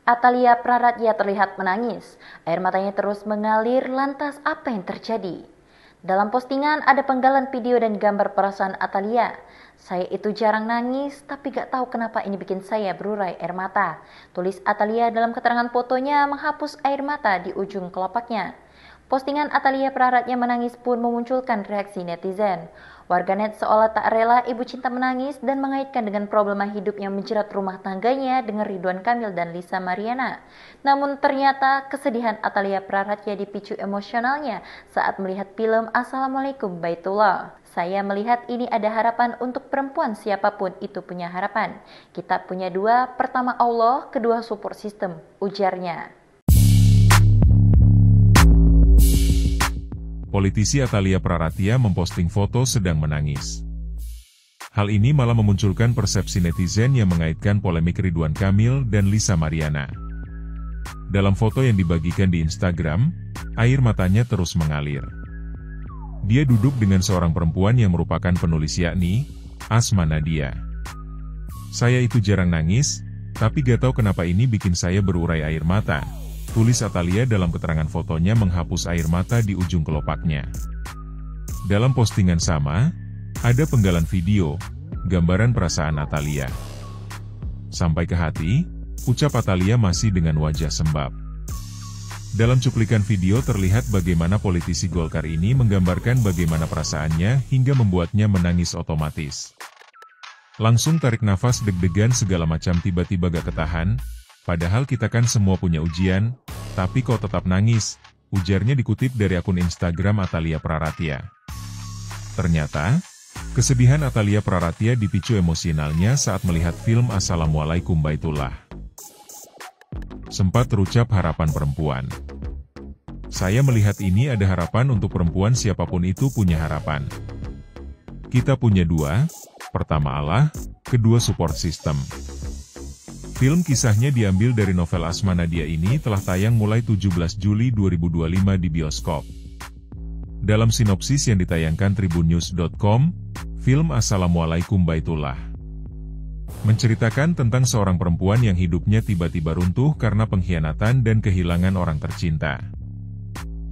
Atalia Praratya terlihat menangis. Air matanya terus mengalir, lantas apa yang terjadi? Dalam postingan ada penggalan video dan gambar perasaan Atalia. Saya itu jarang nangis, tapi gak tahu kenapa ini bikin saya berurai air mata. Tulis Atalia dalam keterangan fotonya menghapus air mata di ujung kelopaknya. Postingan Atalia Praratya menangis pun memunculkan reaksi netizen. Warganet seolah tak rela ibu cinta menangis dan mengaitkan dengan problema hidup yang menjerat rumah tangganya dengan Ridwan Kamil dan Lisa Mariana. Namun ternyata kesedihan Atalia Praratya dipicu emosionalnya saat melihat film Assalamualaikum Baitullah. Saya melihat ini ada harapan untuk perempuan, siapapun itu punya harapan. Kita punya dua, pertama Allah, kedua support system, ujarnya. Politisi Atalia Praratya memposting foto sedang menangis. Hal ini malah memunculkan persepsi netizen yang mengaitkan polemik Ridwan Kamil dan Lisa Mariana. Dalam foto yang dibagikan di Instagram, air matanya terus mengalir. Dia duduk dengan seorang perempuan yang merupakan penulis, yakni Asma Nadia. Saya itu jarang nangis, tapi gak tahu kenapa ini bikin saya berurai air mata, tulis Atalia dalam keterangan fotonya menghapus air mata di ujung kelopaknya. Dalam postingan sama, ada penggalan video, gambaran perasaan Atalia. Sampai ke hati, ucap Atalia masih dengan wajah sembab. Dalam cuplikan video terlihat bagaimana politisi Golkar ini menggambarkan bagaimana perasaannya hingga membuatnya menangis otomatis. Langsung tarik nafas deg-degan segala macam tiba-tiba gak ketahan, padahal kita kan semua punya ujian, tapi kok tetap nangis, ujarnya dikutip dari akun Instagram Atalia Praratya. Ternyata, kesedihan Atalia Praratya dipicu emosionalnya saat melihat film Assalamualaikum Baitullah. Sempat terucap harapan perempuan. Saya melihat ini ada harapan untuk perempuan, siapapun itu punya harapan. Kita punya dua, pertama Allah, kedua support system. Film kisahnya diambil dari novel Asma Nadia ini telah tayang mulai 17 Juli 2025 di bioskop. Dalam sinopsis yang ditayangkan tribunnews.com, film Assalamualaikum Baitullah menceritakan tentang seorang perempuan yang hidupnya tiba-tiba runtuh karena pengkhianatan dan kehilangan orang tercinta.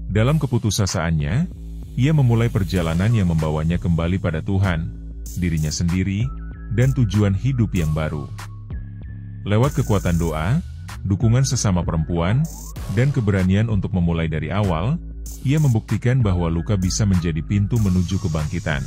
Dalam keputusasaannya, ia memulai perjalanan yang membawanya kembali pada Tuhan, dirinya sendiri, dan tujuan hidup yang baru. Lewat kekuatan doa, dukungan sesama perempuan, dan keberanian untuk memulai dari awal, ia membuktikan bahwa luka bisa menjadi pintu menuju kebangkitan.